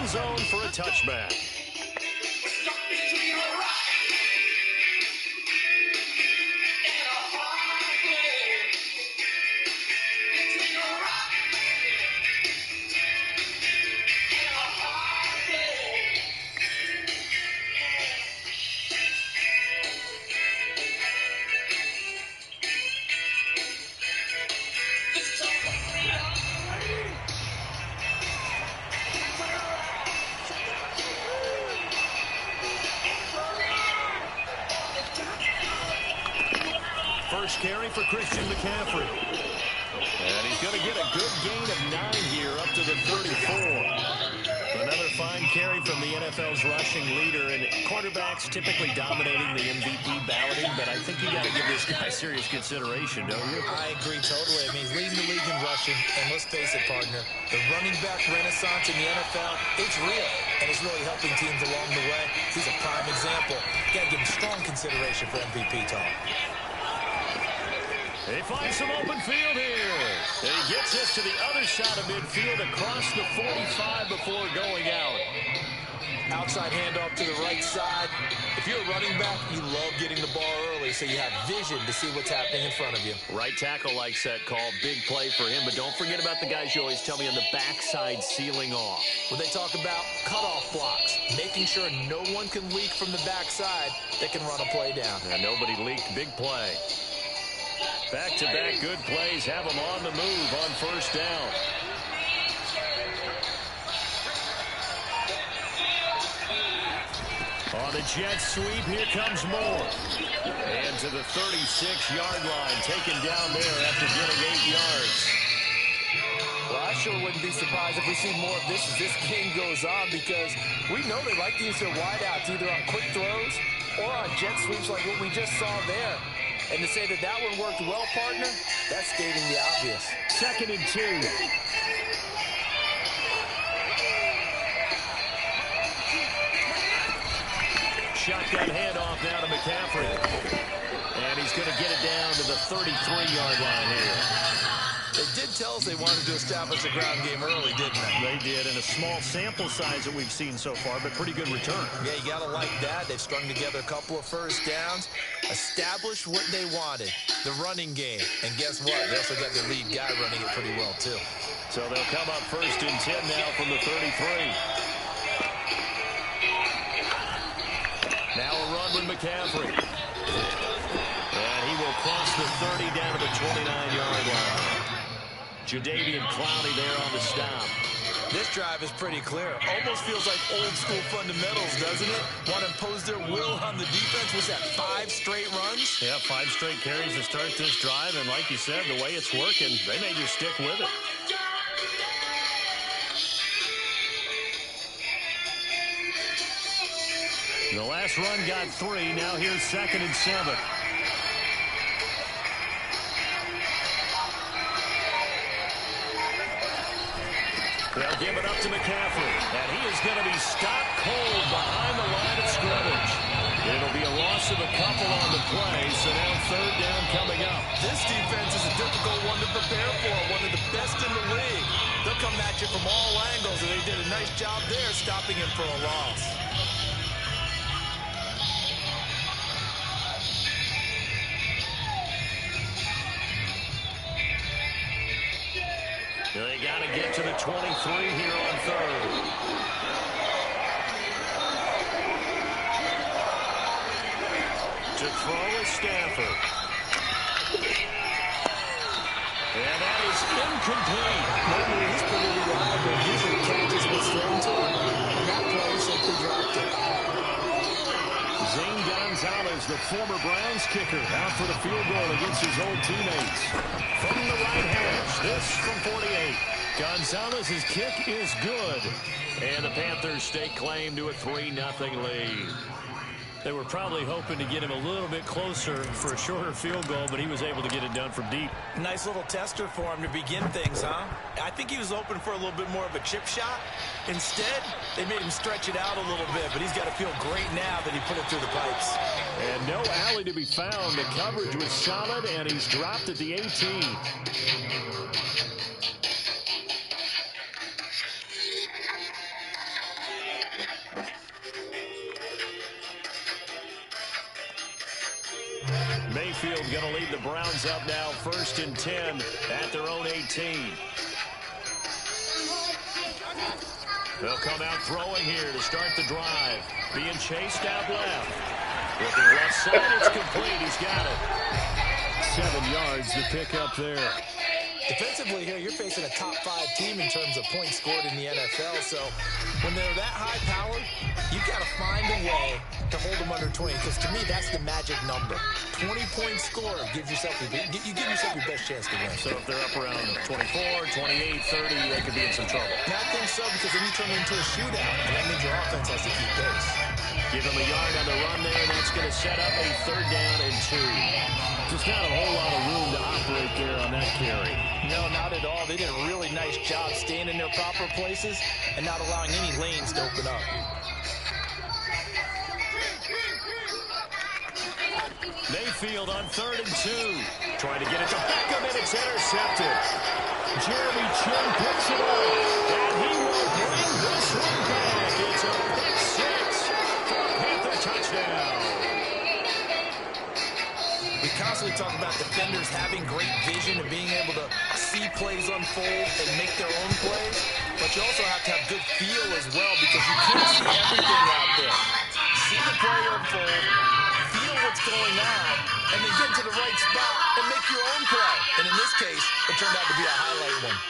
end zone for a touchback. First carry for Christian McCaffrey. And he's going to get a good gain of 9 here up to the 34. Another fine carry from the NFL's rushing leader. And quarterbacks typically dominating the MVP balloting, but I think you got to give this guy serious consideration, don't you? I agree totally. I mean, he's leading the league in rushing. And let's face it, partner, the running back renaissance in the NFL, it's real. And it's really helping teams along the way. He's a prime example. Got to give him strong consideration for MVP talk. He finds some open field here. And he gets us to the other side of midfield across the 45 before going out. Outside handoff to the right side. If you're a running back, you love getting the ball early so you have vision to see what's happening in front of you. Right tackle likes that call. Big play for him. But don't forget about the guys you always tell me on the backside sealing off. When they talk about cutoff blocks, making sure no one can leak from the backside that can run a play down. And nobody leaked. Big play. Back-to-back good plays have them on the move on first down. On the jet sweep, here comes Moore. And to the 36-yard line, taken down there after getting 8 yards. Well, I sure wouldn't be surprised if we see more of this as this game goes on, because we know they like to use their wideouts either on quick throws or on jet sweeps like what we just saw there. And to say that that one worked well, partner, that's stating the obvious. 2nd and 2. Shotgun handoff now to McCaffrey. And he's going to get it down to the 33-yard line here. They did tell us they wanted to establish a ground game early, didn't they? They did, and a small sample size that we've seen so far, but pretty good return. Yeah, you got to like that. They've strung together a couple of first downs, established what they wanted, the running game. And guess what? They also got their lead guy running it pretty well, too. So they'll come up 1st and 10 now from the 33. Now a run with McCaffrey. And he will cross the 30 down to the 29-yard line. Jadeveon Clowney there on the stop. This drive is pretty clear. Almost feels like old-school fundamentals, doesn't it? Want to impose their will on the defense. Was that 5 straight runs? Yeah, 5 straight carries to start this drive. And like you said, the way it's working, they may just stick with it. The last run got 3. Now here's 2nd and 7. They'll give it up to McCaffrey. And he is going to be stopped cold behind the line of scrimmage. It'll be a loss of a couple on the play, so now 3rd down coming up. This defense is a difficult one to prepare for, one of the best in the league. They'll come at you from all angles, and they did a nice job there stopping him for a loss. They got to get to the 23 here on 3rd. To throw is Stafford. And that is incomplete. Normally he's pretty reliable. Usually catches what's thrown to him. And that play simply dropped it. Zane Gonzalez, the former Browns kicker, out for the field goal against his old teammates. From the right hash, this from 48. Gonzalez's kick is good. And the Panthers stake claim to a 3-0 lead. They were probably hoping to get him a little bit closer for a shorter field goal, but he was able to get it done from deep. Nice little tester for him to begin things, huh? I think he was open for a little bit more of a chip shot. Instead, they made him stretch it out a little bit, but he's got to feel great now that he put it through the pipes. And no alley to be found. The coverage was solid, and he's dropped at the 18. going to lead the Browns up now 1st and 10 at their own 18. They'll come out throwing here to start the drive. Being chased out left. Looking left side, it's complete. He's got it. 7 yards to pick up there. Defensively here, you're facing a top-5 team in terms of points scored in the NFL. So when they're that high-powered, you've got to find a way to hold them under 20. Because to me, that's the magic number. 20-point score gives yourself you give yourself your best chance to win. So if they're up around 24, 28, 30, they could be in some trouble. And I think so, because then you turn it into a shootout, and that means your offense has to keep pace. Give him a yard on the run there, and that's going to set up a 3rd down and 2. Just not a whole lot of room to operate there on that carry. No, not at all. They did a really nice job staying in their proper places and not allowing any lanes to open up. Mayfield on 3rd and 2. Trying to get it to Beckham, and it's intercepted. Jeremy Chin picks it up, and he will bring this one back. It's a pick 6 for a Panther touchdown. We constantly talk about defenders having great vision and being able to see plays unfold and make their own plays, but you also have to have good feel as well, because you can't see everything out there. See the play unfold, feel what's going on, and then get to the right spot and make your own play. And in this case, it turned out to be a highlight one.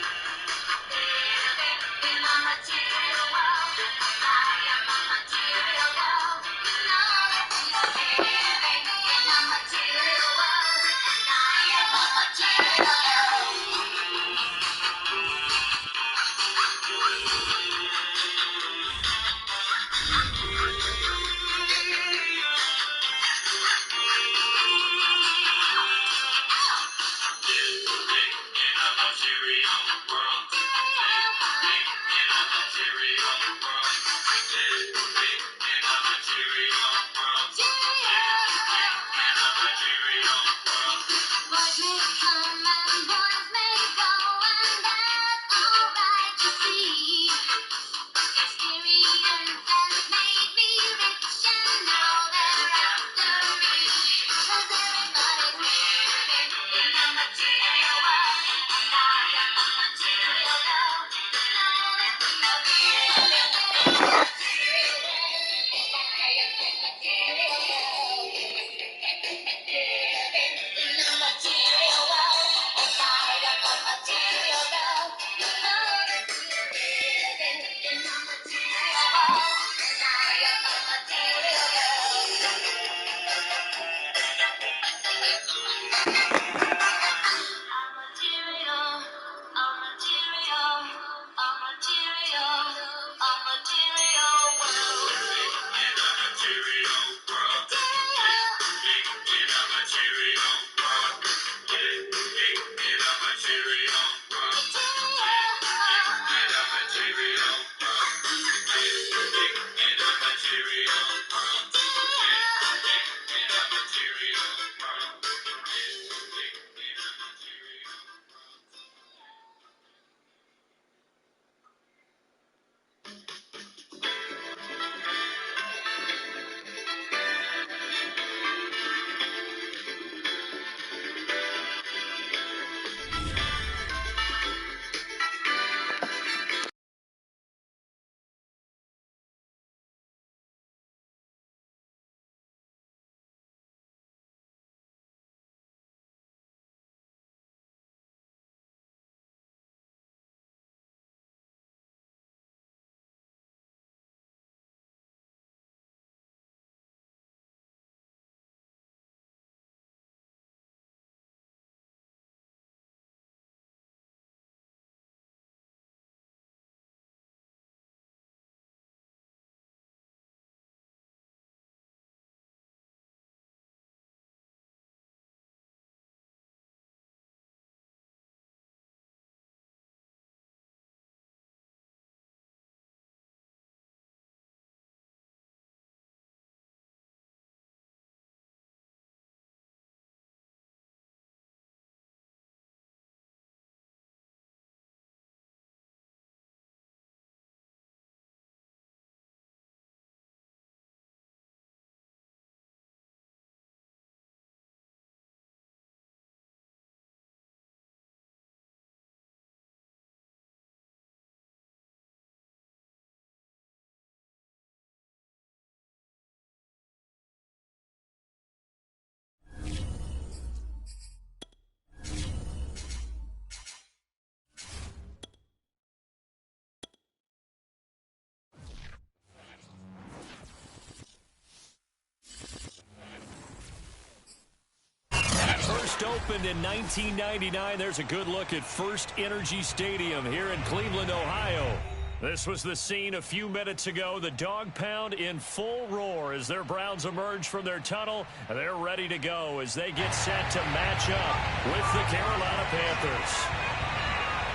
first opened in 1999. There's a good look at First Energy Stadium here in Cleveland, Ohio. This was the scene a few minutes ago. The dog pound in full roar as their Browns emerge from their tunnel. They're ready to go as they get set to match up with the Carolina Panthers.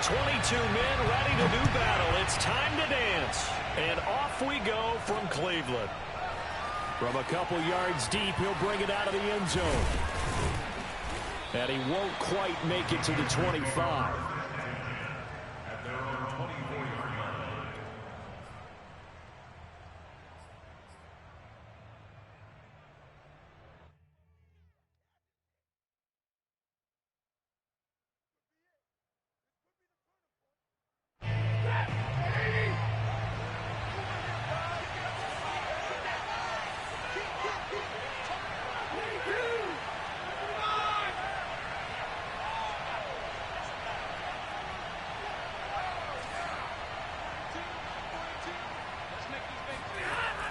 22 men ready to do battle. It's time to dance. And off we go from Cleveland. From a couple yards deep, he'll bring it out of the end zone. And he won't quite make it to the 25.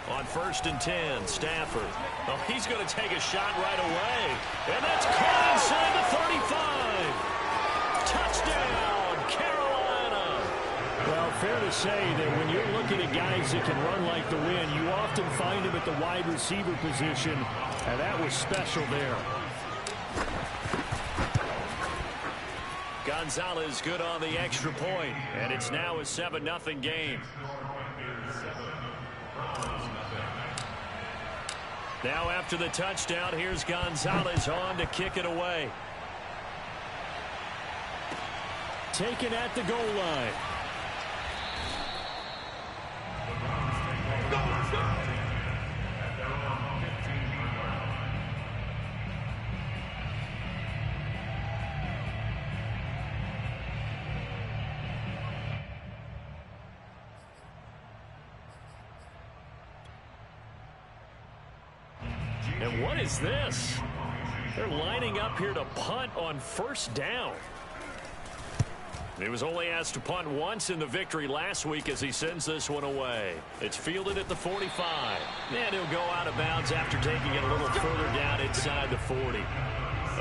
On 1st and 10, Stafford. Oh, he's going to take a shot right away. And that's caught inside the 35. Touchdown, Carolina. Well, fair to say that when you're looking at guys that can run like the wind, you often find them at the wide receiver position, and that was special there. Gonzalez good on the extra point, and it's now a 7-0 game. Now after the touchdown, here's Gonzalez on to kick it away. Taken at the goal line. And what is this? They're lining up here to punt on 1st down. He was only asked to punt once in the victory last week as he sends this one away. It's fielded at the 45. And he'll go out of bounds after taking it a little further down inside the 40.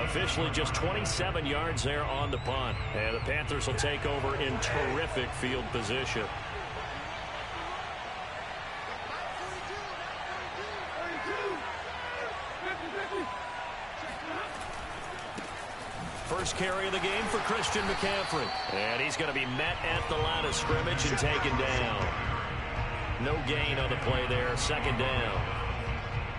Officially just 27 yards there on the punt. And the Panthers will take over in terrific field position. First carry of the game for Christian McCaffrey. And he's going to be met at the line of scrimmage and taken down. No gain on the play there. 2nd down.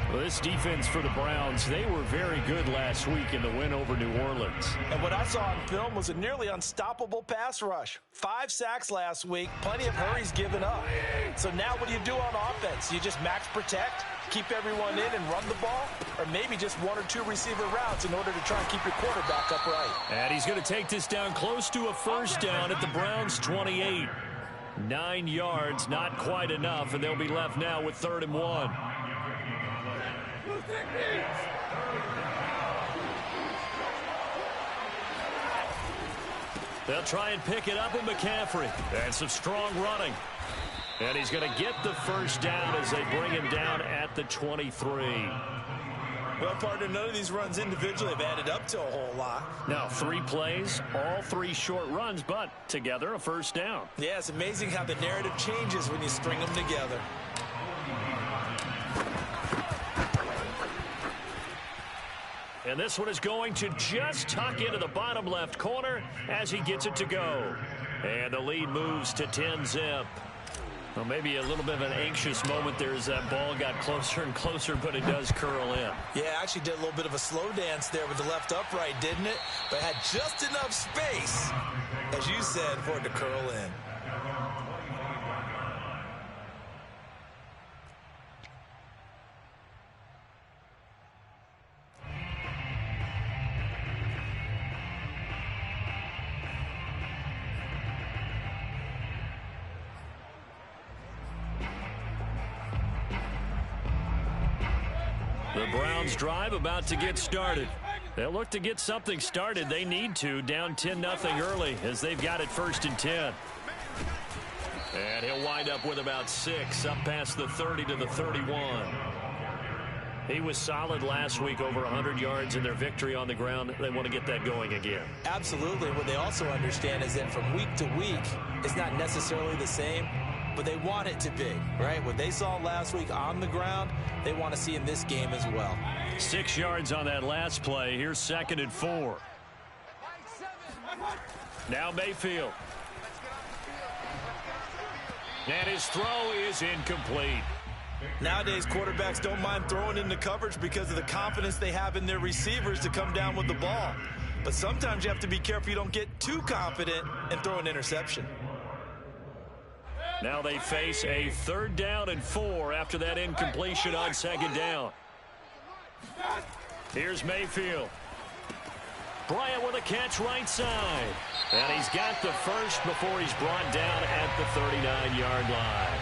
Well, this defense for the Browns, they were very good last week in the win over New Orleans. And what I saw on film was a nearly unstoppable pass rush. 5 sacks last week, plenty of hurries given up. So now what do you do on offense? You just max protect, keep everyone in and run the ball, or maybe just 1 or 2 receiver routes in order to try and keep your quarterback upright. And he's going to take this down close to a 1st down at the Browns' 28. 9 yards, not quite enough, and they'll be left now with 3rd and 1. They'll try and pick it up with McCaffrey. And some strong running. And he's going to get the 1st down as they bring him down at the 23. Well, partner, none of these runs individually have added up to a whole lot. Now, 3 plays, all 3 short runs, but together a 1st down. Yeah, it's amazing how the narrative changes when you string them together. And this one is going to just tuck into the bottom left corner as he gets it to go. And the lead moves to 10-zip. Well, maybe a little bit of an anxious moment there as that ball got closer and closer, but it does curl in. Yeah, actually did a little bit of a slow dance there with the left upright, didn't it? But had just enough space, as you said, for it to curl in. The Browns drive about to get started. They'll look to get something started. They need to, down 10-0 early as they've got it 1st and 10. And he'll wind up with about 6 up past the 30 to the 31. He was solid last week, over 100 yards in their victory on the ground. They want to get that going again. Absolutely. What they also understand is that from week to week, it's not necessarily the same, but they want it to be, right? What they saw last week on the ground, they want to see in this game as well. 6 yards on that last play. Here's 2nd and 4. Now Mayfield. And his throw is incomplete. Nowadays, quarterbacks don't mind throwing into coverage because of the confidence they have in their receivers to come down with the ball. But sometimes you have to be careful you don't get too confident and throw an interception. Now they face a 3rd down and 4 after that incompletion on 2nd down. Here's Mayfield. Bryant with a catch right side. And he's got the first before he's brought down at the 39-yard line.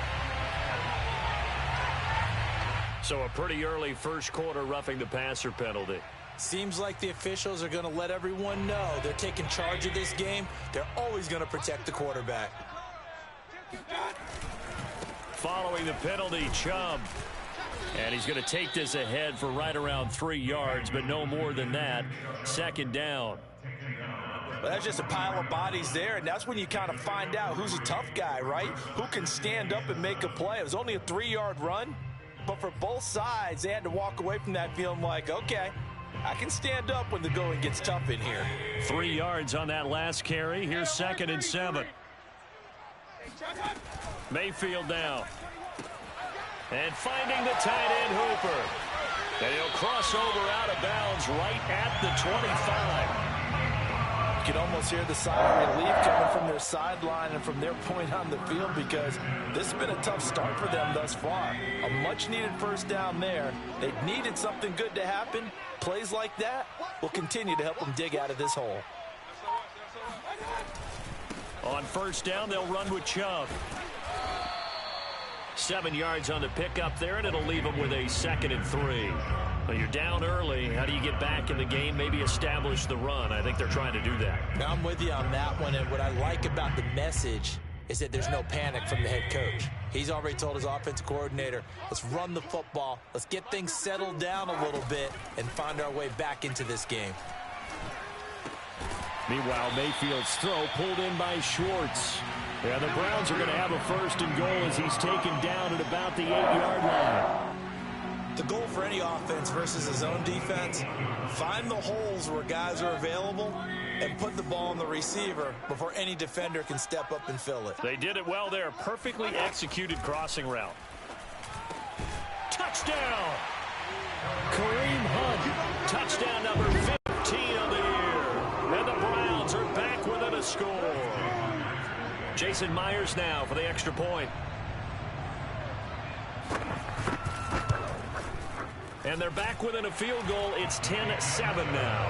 So a pretty early first quarter roughing the passer penalty. Seems like the officials are going to let everyone know they're taking charge of this game. They're always going to protect the quarterback. Following the penalty, Chubb. And he's going to take this ahead for right around 3 yards, but no more than that. 2nd down. Well, that's just a pile of bodies there, and that's when you kind of find out who's a tough guy, right? Who can stand up and make a play. It was only a 3-yard run, but for both sides, they had to walk away from that feeling like, okay, I can stand up when the going gets tough in here. 3 yards on that last carry. Here's 2nd and 7. Mayfield now. And finding the tight end Hooper. And he'll cross over out of bounds right at the 25. You can almost hear the sigh of relief coming from their sideline and from their point on the field because this has been a tough start for them thus far. A much-needed first down there. They needed something good to happen. Plays like that will continue to help them dig out of this hole. On 1st down, they'll run with Chubb. 7 yards on the pickup there, and it'll leave them with a 2nd and 3. Well, you're down early. How do you get back in the game, maybe establish the run? I think they're trying to do that. Now, I'm with you on that one, and what I like about the message is that there's no panic from the head coach. He's already told his offensive coordinator, let's run the football, let's get things settled down a little bit, and find our way back into this game. Meanwhile, Mayfield's throw pulled in by Schwartz. Yeah, the Browns are going to have a 1st and goal as he's taken down at about the 8-yard line. The goal for any offense versus his own defense, find the holes where guys are available and put the ball on the receiver before any defender can step up and fill it. They did it well there. Perfectly executed crossing route. Touchdown! Kareem Hunt. Touchdown number 15 on the year. And the Browns are back within a score. Jason Myers now for the extra point. And they're back within a field goal. It's 10-7 now.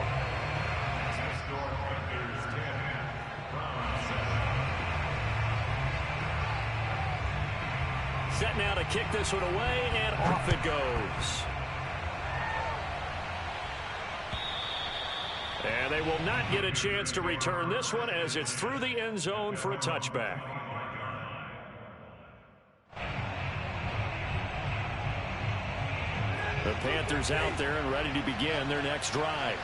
Set now to kick this one away, and off it goes. And they will not get a chance to return this one as it's through the end zone for a touchback. The Panthers out there and ready to begin their next drive.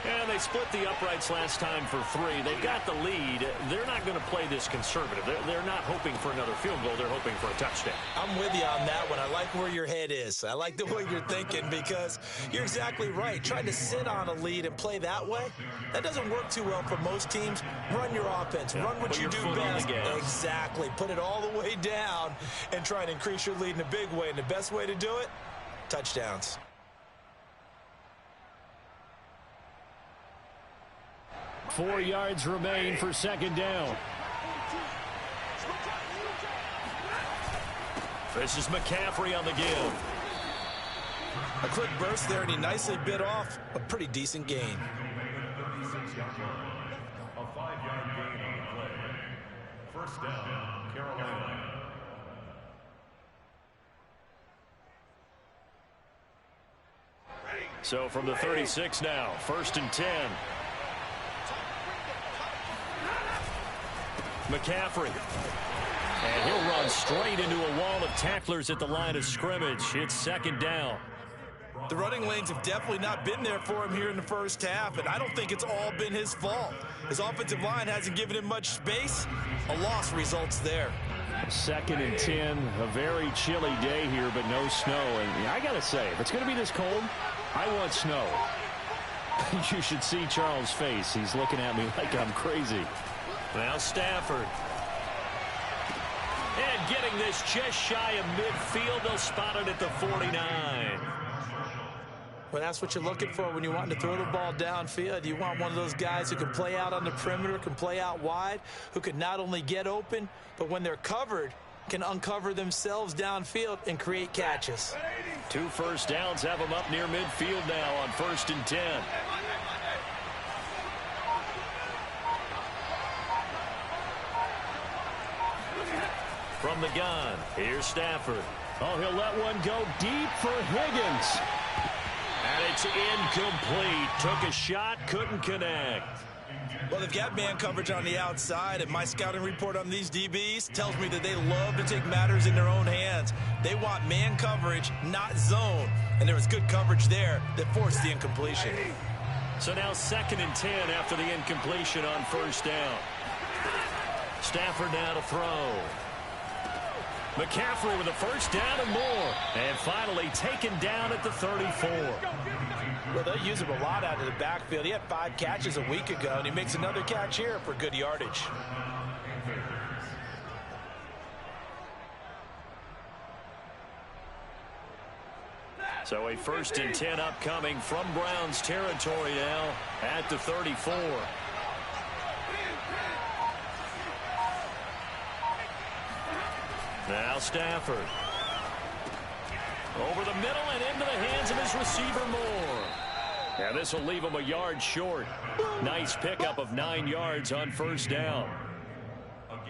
And they split the uprights last time for 3. They've got the lead. They're not going to play this conservative. They're not hoping for another field goal. They're hoping for a touchdown. I'm with you on that one. I like where your head is. I like the way you're thinking because you're exactly right. Trying to sit on a lead and play that way, that doesn't work too well for most teams. Run your offense. Yeah, run what you do best. Exactly. Put it all the way down and try and increase your lead in a big way. And the best way to do it, touchdowns. Four yards remain for 2nd down. This is McCaffrey on the give. A quick burst there, and he nicely bit off a pretty decent gain. A 5-yard gain on the play. 1st down, Carolina. So from the 36 now, 1st and 10. McCaffrey. And he'll run straight into a wall of tacklers at the line of scrimmage. It's 2nd down. The running lanes have definitely not been there for him here in the first half, and I don't think it's all been his fault. His offensive line hasn't given him much space. A loss results there. 2nd and 10, a very chilly day here, but no snow. And I got to say, if it's going to be this cold, I want snow. You should see Charles' face. He's looking at me like I'm crazy. Now Stafford. And getting this just shy of midfield. They'll spot it at the 49. Well, that's what you're looking for when you want to throw the ball downfield. You want one of those guys who can play out on the perimeter, can play out wide, who can not only get open, but when they're covered, can uncover themselves downfield and create catches. 2 first downs have them up near midfield now on 1st and 10. From the gun, here's Stafford. Oh, he'll let one go deep for Higgins. And it's incomplete. Took a shot, couldn't connect. Well, they've got man coverage on the outside, and my scouting report on these DBs tells me that they love to take matters in their own hands. They want man coverage, not zone. And there was good coverage there that forced the incompletion. So now 2nd and 10 after the incompletion on 1st down. Stafford now to throw. McCaffrey with a 1st down and more. And finally taken down at the 34. Well, they'll use him a lot out of the backfield. He had 5 catches a week ago, and he makes another catch here for good yardage. So a 1st and 10 upcoming from Browns territory now at the 34. Now Stafford. Over the middle and into the hands of his receiver Moore. And this will leave him a yard short. Nice pickup of 9 yards on 1st down.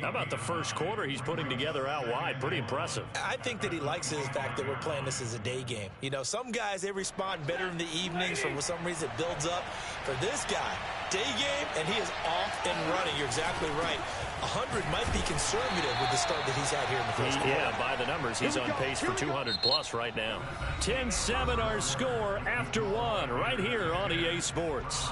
How about the first quarter he's putting together out wide? Pretty impressive. I think that he likes the fact that we're playing this as a day game. You know, some guys, they respond better in the evenings. For some reason, it builds up. For this guy, day game, and he is off and running. You're exactly right. 100 might be conservative with the start that he's had here in the first quarter. Yeah, by the numbers, he's on pace for 200+ right now. 10-7 our score after 1 right here on EA Sports.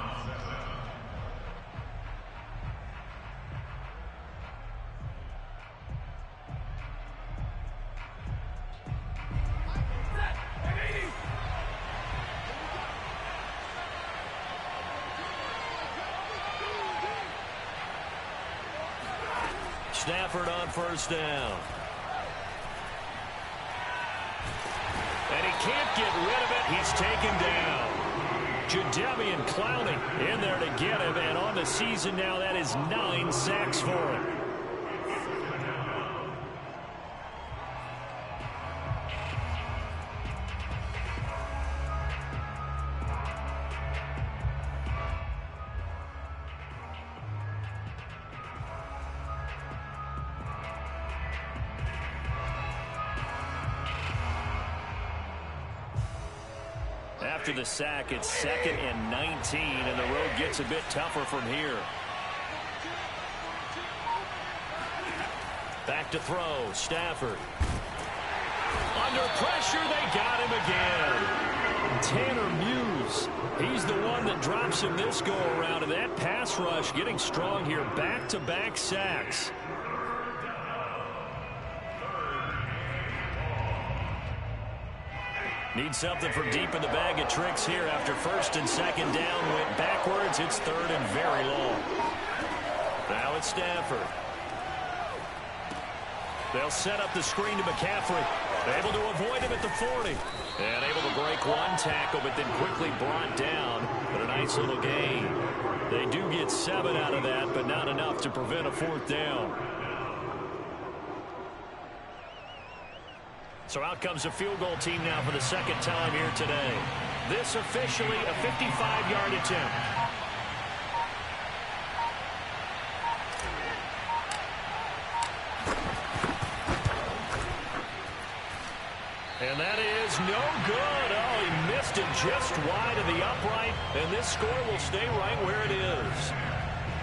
Stafford on 1st down. And he can't get rid of it. He's taken down. Jadeveon Clowney in there to get him. And on the season now, that is 9 sacks for him. After the sack, it's 2nd and 19, and the road gets a bit tougher from here. Back to throw, Stafford. Under pressure, they got him again. Tanner Muse, he's the one that drops him this go-around, and that pass rush getting strong here. Back-to-back sacks. Need something for deep in the bag of tricks here after 1st and 2nd down. Went backwards. It's 3rd and very long. Now it's Stafford. They'll set up the screen to McCaffrey. Able to avoid him at the 40. And able to break one tackle, but then quickly brought down. But a nice little gain. They do get 7 out of that, but not enough to prevent a 4th down. So out comes a field goal team now for the 2nd time here today. This officially a 55-yard attempt. And that is no good. Oh, he missed it just wide of the upright. And this score will stay right where it is.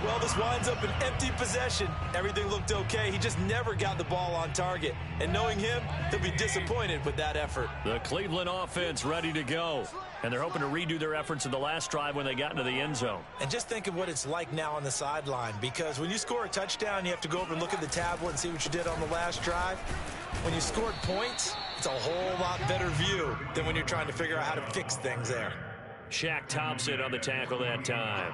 Well, this winds up an empty possession. Everything looked okay. He just never got the ball on target. And knowing him, he'll be disappointed with that effort. The Cleveland offense ready to go. And they're hoping to redo their efforts in the last drive when they got into the end zone. And just think of what it's like now on the sideline, because when you score a touchdown, you have to go over and look at the tablet and see what you did on the last drive. When you scored points, it's a whole lot better view than when you're trying to figure out how to fix things there. Shaq Thompson on the tackle that time.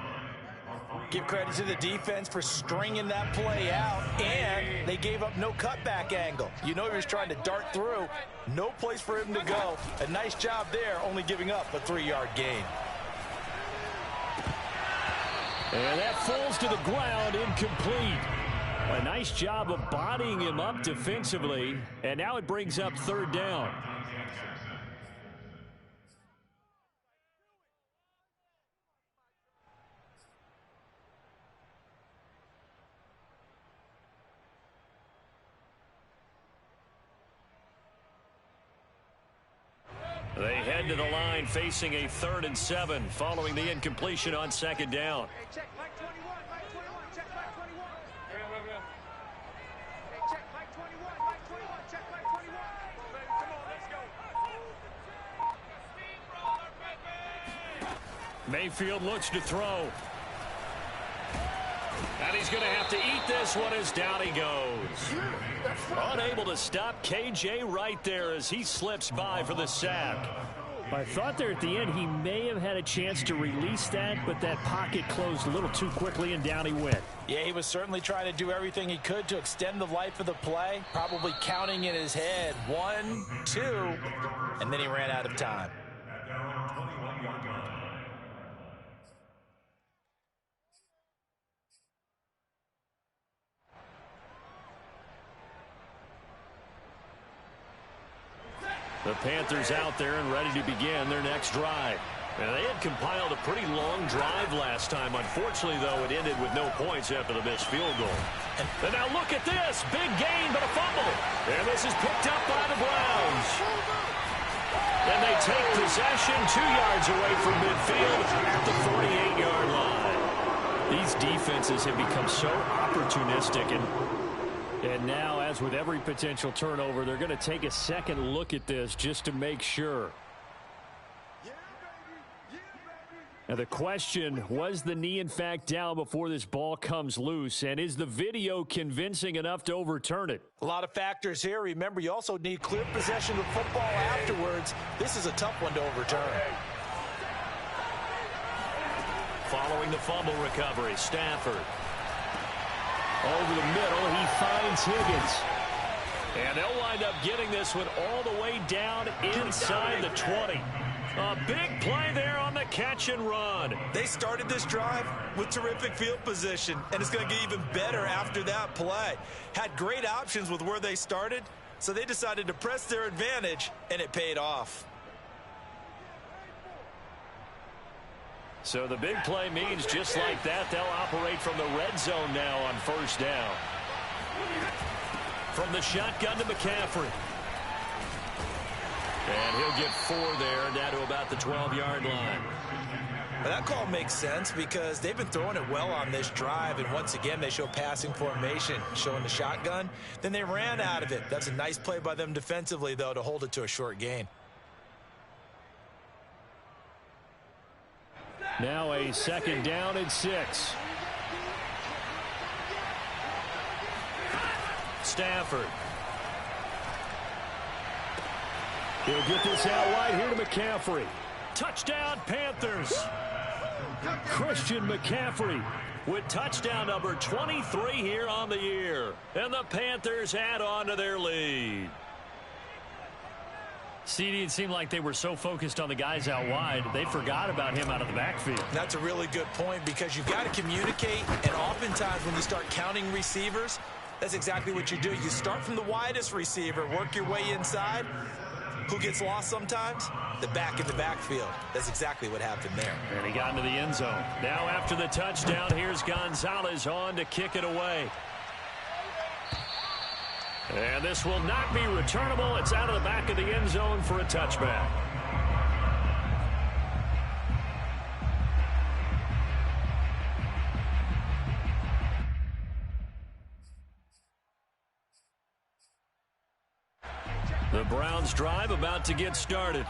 Give credit to the defense for stringing that play out, and they gave up no cutback angle. You know he was trying to dart through. No place for him to go. A nice job there, only giving up a 3-yard gain. And that falls to the ground, incomplete. A nice job of bodying him up defensively, and now it brings up 3rd down. They head to the line facing a 3rd and 7 following the incompletion on 2nd down. Hey, check Mike 21, Mike 21, check Mike 21. Hey, check Mike 21, Mike 21, check Mike 21. Come on, let's go. Mayfield looks to throw. And he's going to have to eat this one as down he goes. Unable to stop KJ right there as he slips by for the sack. I thought there at the end he may have had a chance to release that, but that pocket closed a little too quickly and down he went. Yeah, he was certainly trying to do everything he could to extend the life of the play, probably counting in his head 1, 2, and then he ran out of time. The Panthers out there and ready to begin their next drive. And they had compiled a pretty long drive last time. Unfortunately, though, it ended with no points after the missed field goal. And now look at this. Big gain, but a fumble. And this is picked up by the Browns. And they take possession 2 yards away from midfield at the 48-yard line. These defenses have become so opportunistic, and now, as with every potential turnover, they're going to take a second look at this just to make sure. Now the question, was the knee in fact down before this ball comes loose? And is the video convincing enough to overturn it? A lot of factors here. Remember, you also need clear possession of football afterwards. This is a tough one to overturn. Following the fumble recovery, Stafford. Over the middle, he finds Higgins. And they'll wind up getting this one all the way down inside the 20. A big play there on the catch and run. They started this drive with terrific field position, and it's going to get even better after that play. Had great options with where they started, so they decided to press their advantage, and it paid off. So the big play means just like that, they'll operate from the red zone now on 1st down. From the shotgun to McCaffrey. And he'll get 4 there, down to about the 12-yard line. Now that call makes sense because they've been throwing it well on this drive, and once again they show passing formation, showing the shotgun. Then they ran out of it. That's a nice play by them defensively, though, to hold it to a short gain. Now a 2nd down and 6. Stafford. He'll get this out wide here to McCaffrey. Touchdown, Panthers. Christian McCaffrey with touchdown number 23 here on the year. And the Panthers add on to their lead. CD, it seemed like they were so focused on the guys out wide, they forgot about him out of the backfield. That's a really good point because you've got to communicate, and oftentimes when you start counting receivers, that's exactly what you do. You start from the widest receiver, work your way inside. Who gets lost sometimes? The back in the backfield. That's exactly what happened there. And he got into the end zone. Now after the touchdown, here's Gonzalez on to kick it away. And this will not be returnable. It's out of the back of the end zone for a touchback. The Browns drive about to get started.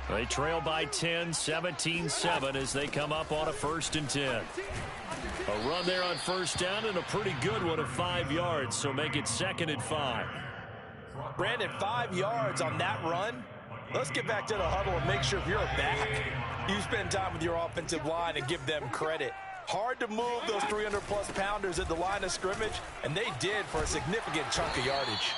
They trail by 10, 17-7 as they come up on a 1st and 10. A run there on 1st down and a pretty good one of 5 yards, so make it 2nd and 5. Brandon, 5 yards on that run. Let's get back to the huddle and make sure if you're a back, you spend time with your offensive line and give them credit. Hard to move those 300-plus pounders at the line of scrimmage, and they did for a significant chunk of yardage.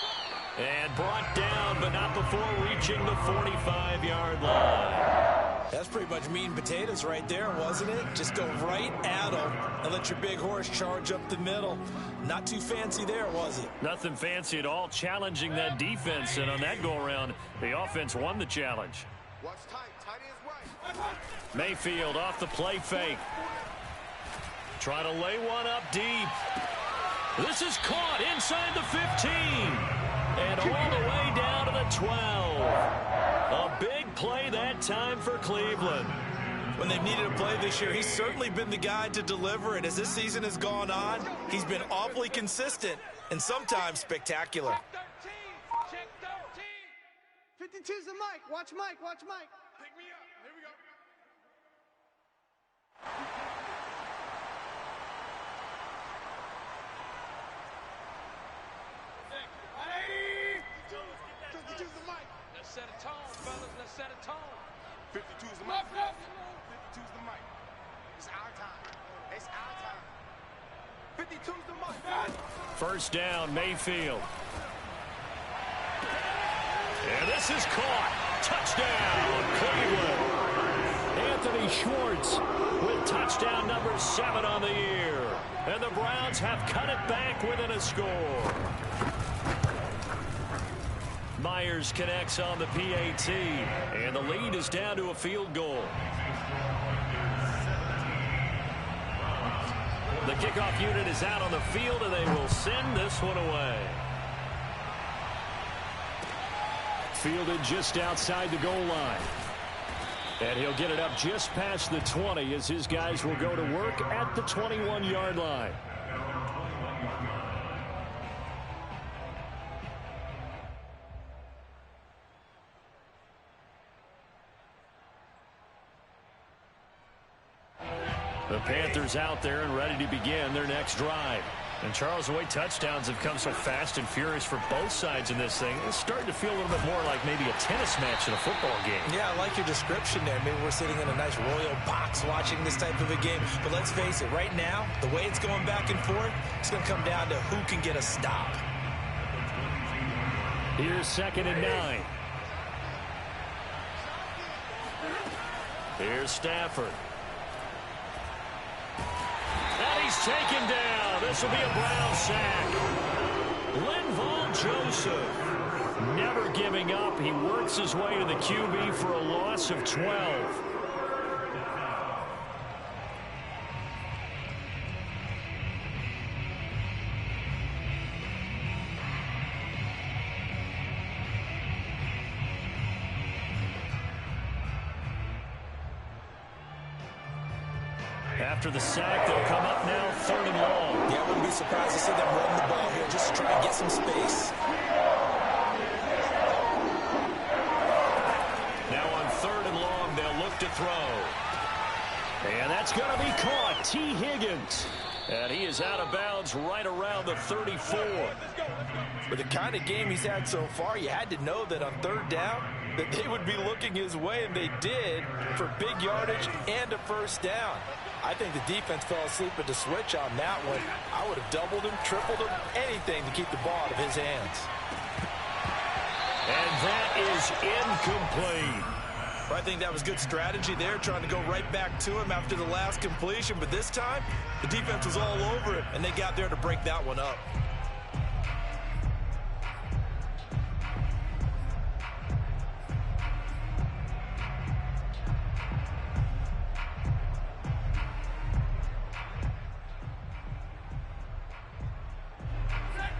And brought down, but not before reaching the 45-yard line. That's pretty much meat and potatoes right there, wasn't it? Just go right at them and let your big horse charge up the middle. Not too fancy there, was it? Nothing fancy at all, challenging that defense, and on that go-around, the offense won the challenge. Watch tight. Tight is right. Mayfield off the play fake. Trying to lay one up deep. This is caught inside the 15. And all the way down to the 12. A big play that time for Cleveland. When they've needed a play this year, he's certainly been the guy to deliver. And as this season has gone on, he's been awfully consistent and sometimes spectacular. Check 13. 52's the mic. Watch Mike. Watch Mike. Pick me up. Here we go. Let's set a tone, fellas. Let's set a tone. 52's the mic. 52's the mic. It's our time. It's our time. 52's the mic. 1st down, Mayfield. And this is caught. Touchdown, Cleveland. Anthony Schwartz with touchdown number 7 on the year. And the Browns have cut it back within a score. Myers connects on the PAT, and the lead is down to a field goal. The kickoff unit is out on the field, and they will send this one away. Fielded just outside the goal line. And he'll get it up just past the 20 as his guys will go to work at the 21-yard line. The Panthers out there and ready to begin their next drive. And Charles, the way touchdowns have come so fast and furious for both sides in this thing, it's starting to feel a little bit more like maybe a tennis match in a football game. Yeah, I like your description there. Maybe we're sitting in a nice royal box watching this type of a game. But let's face it, right now, the way it's going back and forth, it's going to come down to who can get a stop. Here's 2nd and 9. Here's Stafford. And he's taken down. This will be a Brown sack. Linval Joseph never giving up. He works his way to the QB for a loss of 12. After the sack, they'll come up now 3rd and long. Yeah, I wouldn't be surprised to see them run the ball here just to try and get some space. Now on 3rd and long, they'll look to throw. And that's going to be caught. T. Higgins. And he is out of bounds right around the 34. With the kind of game he's had so far, you had to know that on 3rd down, that they would be looking his way, and they did, for big yardage and a 1st down. I think the defense fell asleep at the switch on that one. I would have doubled him, tripled him, anything to keep the ball out of his hands. And that is incomplete. I think that was good strategy there, trying to go right back to him after the last completion. But this time, the defense was all over it, and they got there to break that one up.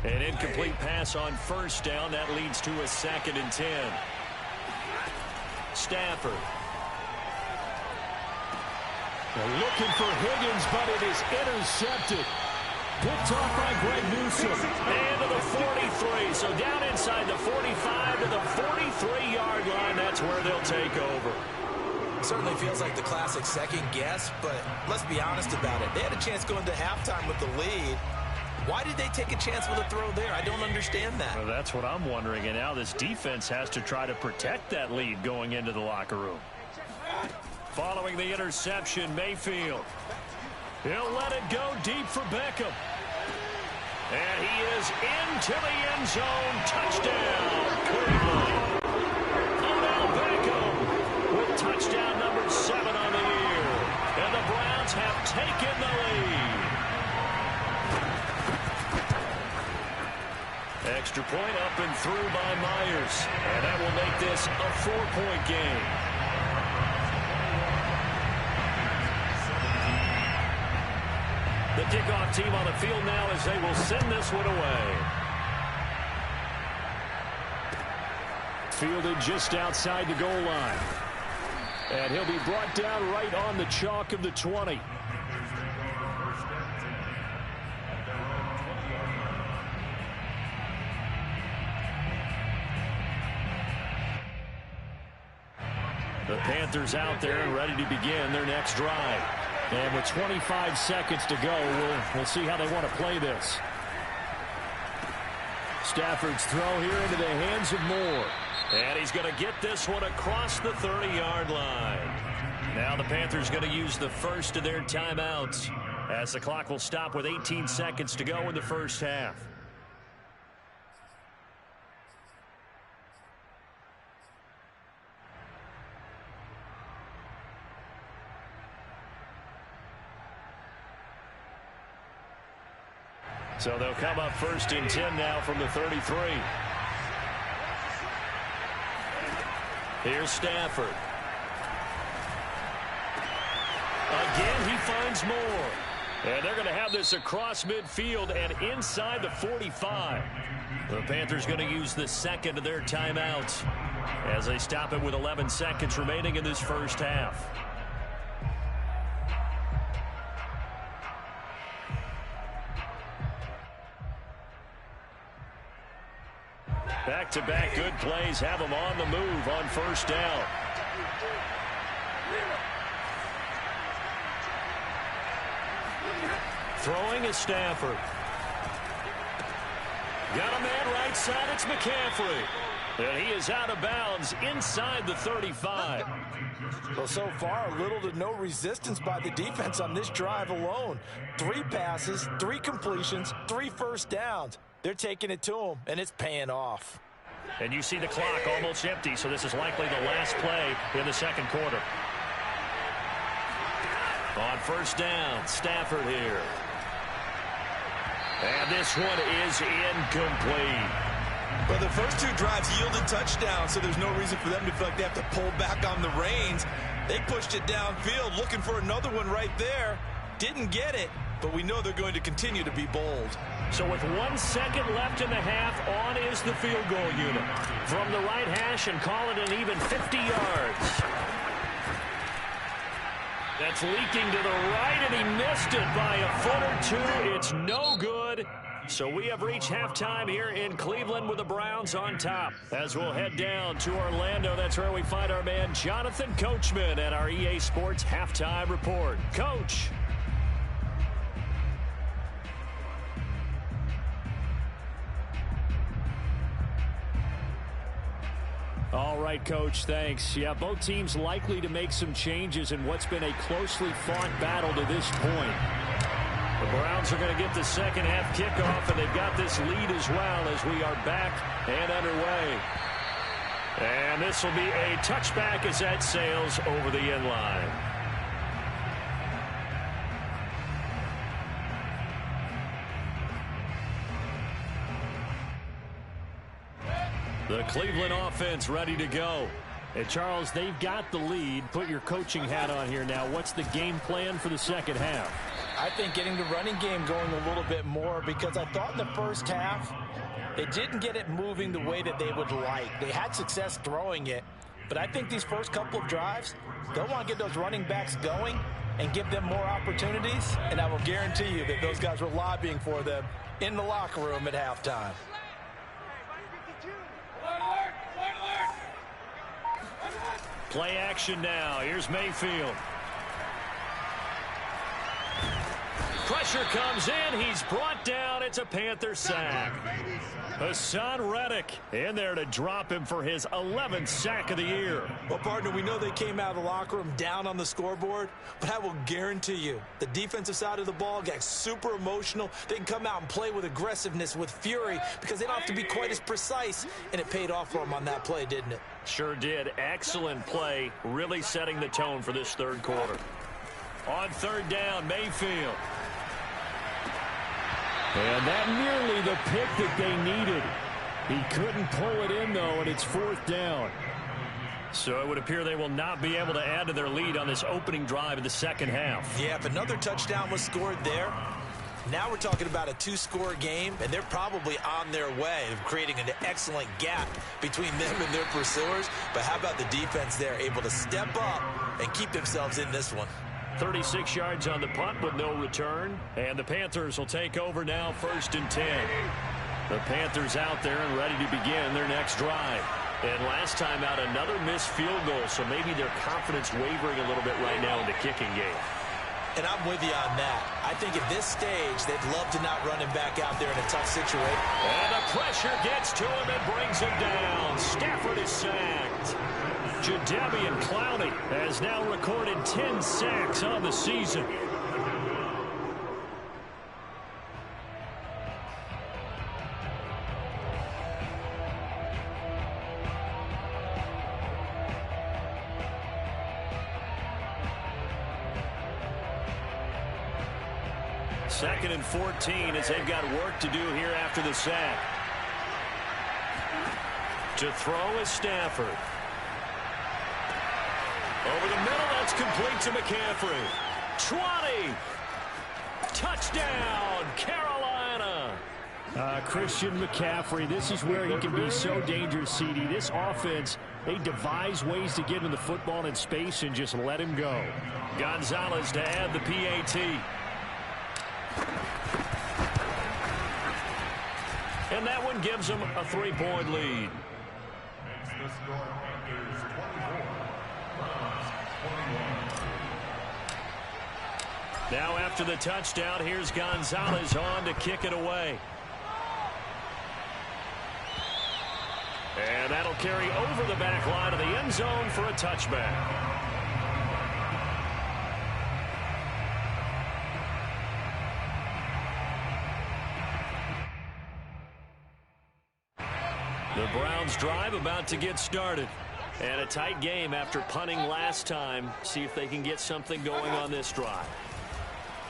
An incomplete pass on 1st down. That leads to a 2nd and 10. Stafford. They're looking for Higgins, but it is intercepted. Picked off by Greg Newsome. And to the 43. So down inside the 45 to the 40. where they'll take over. Certainly feels like the classic second guess, but let's be honest about it. They had a chance going to halftime with the lead. Why did they take a chance with a throw there? I don't understand that. Well, that's what I'm wondering, and now this defense has to try to protect that lead going into the locker room. Following the interception, Mayfield. He'll let it go deep for Beckham. And he is into the end zone. Touchdown, Cleveland. Odell Beckham with touchdown number 7 on the year. And the Browns have taken the lead. Extra point up and through by Myers. And that will make this a 4-point game. The kickoff team on the field now as they will send this one away. Fielded just outside the goal line. And he'll be brought down right on the chalk of the 20. The Panthers out there and ready to begin their next drive. And with 25 seconds to go, we'll see how they want to play this. Stafford's throw here into the hands of Moore. And he's going to get this one across the 30-yard line. Now the Panthers going to use the first of their timeouts as the clock will stop with 18 seconds to go in the first half. So they'll come up first and 10 now from the 33. Here's Stafford. Again, he finds Moore. And they're going to have this across midfield and inside the 45. The Panthers going to use the second of their timeouts as they stop it with 11 seconds remaining in this first half. Back-to-back good plays have them on the move on first down. Throwing is Stafford. Got a man right side, it's McCaffrey. And he is out of bounds inside the 35. Well, so far, little to no resistance by the defense on this drive alone. 3 passes, 3 completions, 3 first downs. They're taking it to him, and it's paying off. And you see the clock almost empty, so this is likely the last play in the second quarter. On first down, Stafford here. And this one is incomplete. But the first 2 drives yielded touchdowns, so there's no reason for them to feel like they have to pull back on the reins. They pushed it downfield, looking for another one right there. Didn't get it, but we know they're going to continue to be bold. So with 1 second left in the half, on is the field goal unit. From the right hash and call it an even 50 yards. That's leaking to the right, and he missed it by a foot or 2. It's no good. So we have reached halftime here in Cleveland with the Browns on top. As we'll head down to Orlando, that's where we find our man Jonathan Coachman at our EA Sports Halftime Report. Coach. All right, Coach, thanks. Yeah, both teams likely to make some changes in what's been a closely fought battle to this point. The Browns are going to get the second half kickoff, and they've got this lead as well as we are back and underway. And this will be a touchback as that sails over the end line. The Cleveland offense ready to go. And Charles, they've got the lead. Put your coaching hat on here now. What's the game plan for the second half? I think getting the running game going a little bit more, because I thought in the first half they didn't get it moving the way that they would like. They had success throwing it, but I think these first couple of drives, they'll want to get those running backs going and give them more opportunities, and I will guarantee you that those guys were lobbying for them in the locker room at halftime. Play action now. Here's Mayfield. Pressure comes in. He's brought down. It's a Panther sack. Hassan Reddick in there to drop him for his 11th sack of the year. Well, partner, we know they came out of the locker room down on the scoreboard, but I will guarantee you the defensive side of the ball got super emotional. They can come out and play with aggressiveness, with fury, because they don't have to be quite as precise, and it paid off for them on that play, didn't it? Sure did. Excellent play, really setting the tone for this third quarter. On third down, Mayfield. And that nearly the pick that they needed. He couldn't pull it in, though, and it's fourth down. So it would appear they will not be able to add to their lead on this opening drive of the second half. Yeah, if another touchdown was scored there, now we're talking about a two-score game, and they're probably on their way of creating an excellent gap between them and their pursuers. But how about the defense there, able to step up and keep themselves in this one? 36 yards on the punt with no return. And the Panthers will take over now, 1st and 10. The Panthers out there and ready to begin their next drive. And last time out, another missed field goal, so maybe their confidence wavering a little bit right now in the kicking game. And I'm with you on that. I think at this stage, they'd love to not run him back out there in a tough situation. And the pressure gets to him and brings him down. Stafford is sacked. Jadeveon Clowney has now recorded 10 sacks on the season. Second and 14 as they've got work to do here after the sack. To throw is Stafford. Over the middle, that's complete to McCaffrey. 20. Touchdown, Carolina. Christian McCaffrey, this is where he can be so dangerous, CD. This offense, they devise ways to get him the football in space and just let him go. Gonzalez to add the PAT. And that one gives them a 3-point lead. Now after the touchdown, here's Gonzalez on to kick it away. And that'll carry over the back line of the end zone for a touchback. The Browns drive about to get started. And a tight game after punting last time. See if they can get something going on this drive.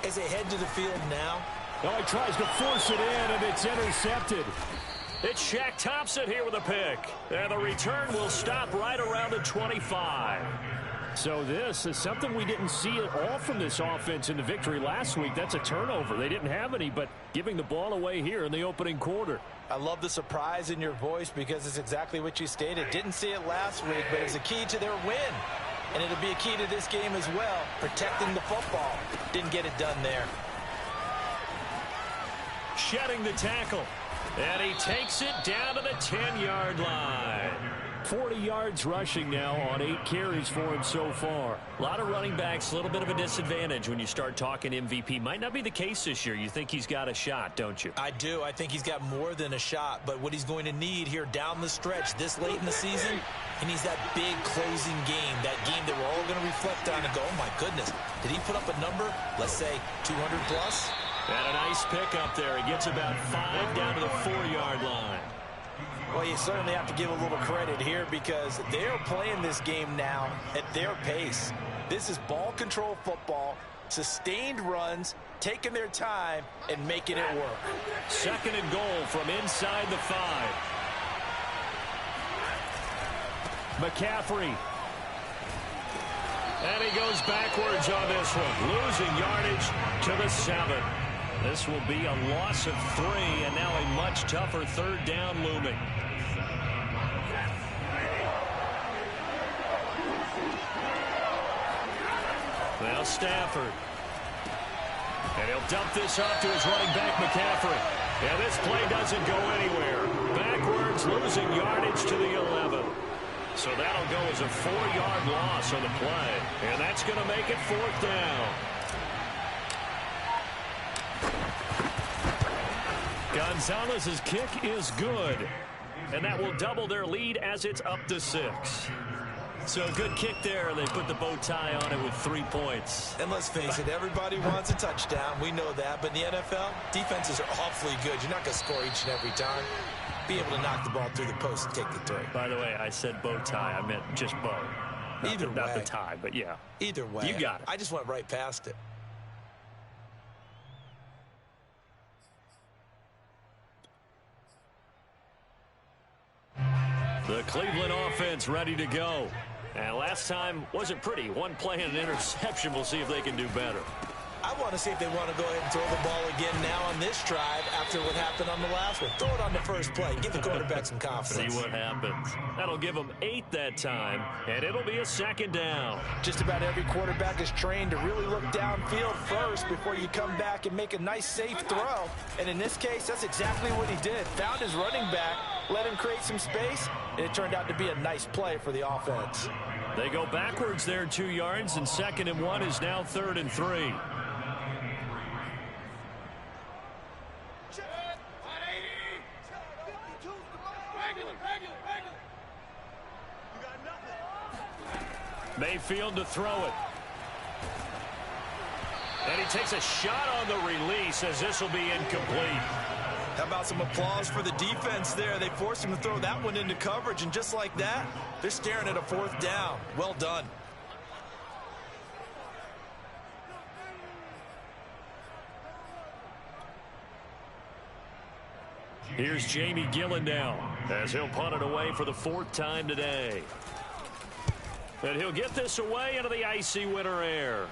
As they head to the field now. Oh, he tries to force it in, and it's intercepted. It's Shaq Thompson here with a pick. And the return will stop right around the 25. So this is something we didn't see at all from this offense in the victory last week. That's a turnover. They didn't have any, but giving the ball away here in the opening quarter. I love the surprise in your voice because it's exactly what you stated. Didn't see it last week, but it's a key to their win. And it'll be a key to this game as well, protecting the football. Didn't get it done there. Shedding the tackle. And he takes it down to the 10-yard line. 40 yards rushing now on 8 carries for him so far. A lot of running backs, a little bit of a disadvantage when you start talking MVP. Might not be the case this year. You think he's got a shot, don't you? I do. I think he's got more than a shot. But what he's going to need here down the stretch this late in the season, he needs that big closing game, that game that we're all going to reflect on and go, oh, my goodness, did he put up a number, let's say 200 plus? And a nice pick up there. He gets about 5 down to the 4-yard line. Well, you certainly have to give a little credit here because they're playing this game now at their pace. This is ball control football, sustained runs, taking their time, and making it work. Second and goal from inside the 5. McCaffrey. And he goes backwards on this one, losing yardage to the 7. This will be a loss of 3, and now a much tougher third down looming. Now Stafford. And he'll dump this off to his running back, McCaffrey. And this play doesn't go anywhere. Backwards, losing yardage to the 11. So that'll go as a 4-yard loss on the play. And that's going to make it 4th down. Gonzalez's kick is good. And that will double their lead as it's up to 6. So good kick there. They put the bow tie on it with 3 points. And let's face it, everybody wants a touchdown. We know that. But in the NFL, defenses are awfully good. You're not going to score each and every time. Be able to knock the ball through the post and take the 3. By the way, I said bow tie. I meant just bow. Not the tie, but yeah. Either way. You got it. I just went right past it. The Cleveland offense ready to go. And last time wasn't pretty. One play and an interception. We'll see if they can do better. I want to see if they want to go ahead and throw the ball again now on this drive after what happened on the last one. Throw it on the first play. Give the quarterback some confidence. See what happens. That'll give them 8 that time, and it'll be a 2nd down. Just about every quarterback is trained to really look downfield first before you come back and make a nice, safe throw. And in this case, that's exactly what he did. Found his running back, let him create some space, and it turned out to be a nice play for the offense. They go backwards there 2 yards, and 2nd and 1 is now 3rd and 3. Mayfield to throw it. And he takes a shot on the release as this will be incomplete. How about some applause for the defense there? They forced him to throw that one into coverage, and just like that, they're staring at a 4th down. Well done. Here's Jamie Gillen now as he'll punt it away for the 4th time today. And he'll get this away into the icy winter air.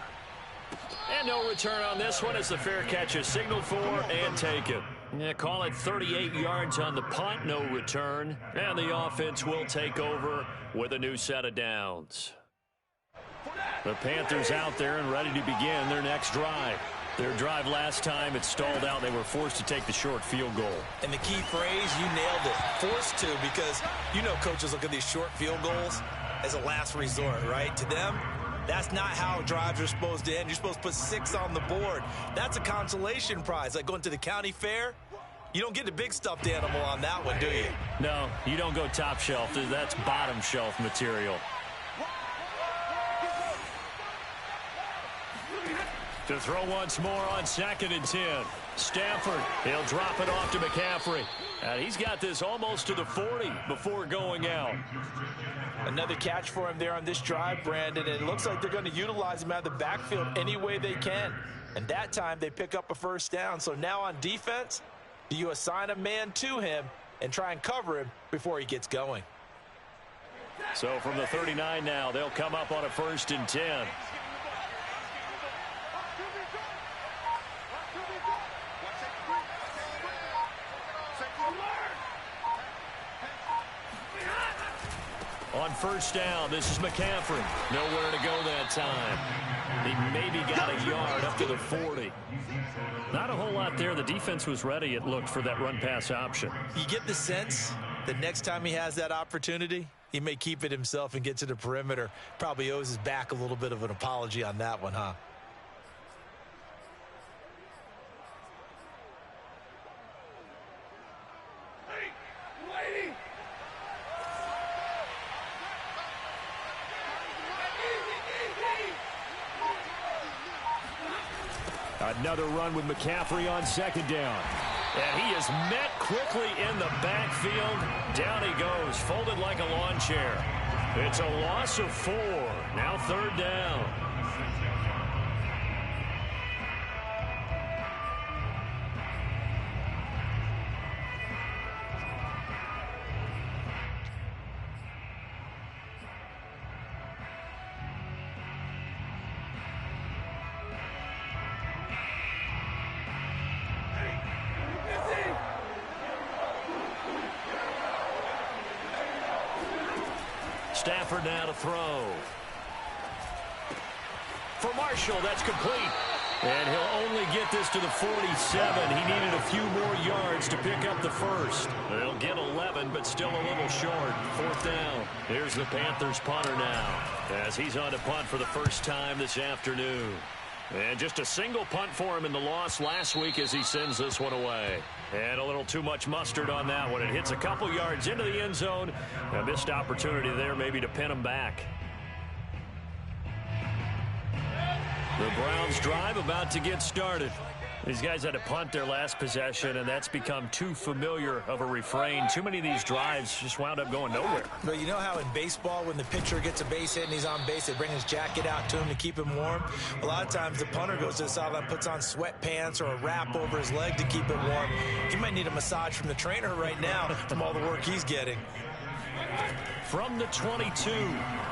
And no return on this one as the fair catch is signaled for and taken. Yeah, call it 38 yards on the punt, no return. And the offense will take over with a new set of downs. The Panthers out there and ready to begin their next drive. Their drive last time, it stalled out. They were forced to take the short field goal. And the key phrase, you nailed it. Forced to, because you know coaches look at these short field goals as a last resort, right? To them, that's not how drives are supposed to end. You're supposed to put 6 on the board. That's a consolation prize. Like going to the county fair, you don't get the big stuffed animal on that one, do you? No, you don't go top shelf. That's bottom shelf material. To throw once more on 2nd and 10. Stafford, he'll drop it off to McCaffrey. And he's got this almost to the 40 before going out. Another catch for him there on this drive, Brandon. And it looks like they're going to utilize him out of the backfield any way they can. And that time they pick up a 1st down. So now on defense, do you assign a man to him and try and cover him before he gets going? So from the 39 now, they'll come up on a 1st and 10. On 1st down, this is McCaffrey. Nowhere to go that time. He maybe got a yard up to the 40. Not a whole lot there. The defense was ready, it looked, for that run-pass option. You get the sense that next time he has that opportunity, he may keep it himself and get to the perimeter. Probably owes his back a little bit of an apology on that one, huh? Another run with McCaffrey on 2nd down. And he is met quickly in the backfield. Down he goes, folded like a lawn chair. It's a loss of 4. Now 3rd down. Stafford now to throw. For Marshall, that's complete. And he'll only get this to the 47. He needed a few more yards to pick up the first. They'll get 11, but still a little short. Fourth down. Here's the Panthers punter now, as he's on to punt for the first time this afternoon. And just a single punt for him in the loss last week as he sends this one away. And a little too much mustard on that one. It hits a couple yards into the end zone. A missed opportunity there maybe to pin him back. The Browns drive about to get started. These guys had to punt their last possession, and that's become too familiar of a refrain. Too many of these drives just wound up going nowhere. But you know how in baseball, when the pitcher gets a base hit and he's on base, they bring his jacket out to him to keep him warm? A lot of times the punter goes to the sideline, puts on sweatpants or a wrap over his leg to keep it warm. He might need a massage from the trainer right now from all the work he's getting. From the 22,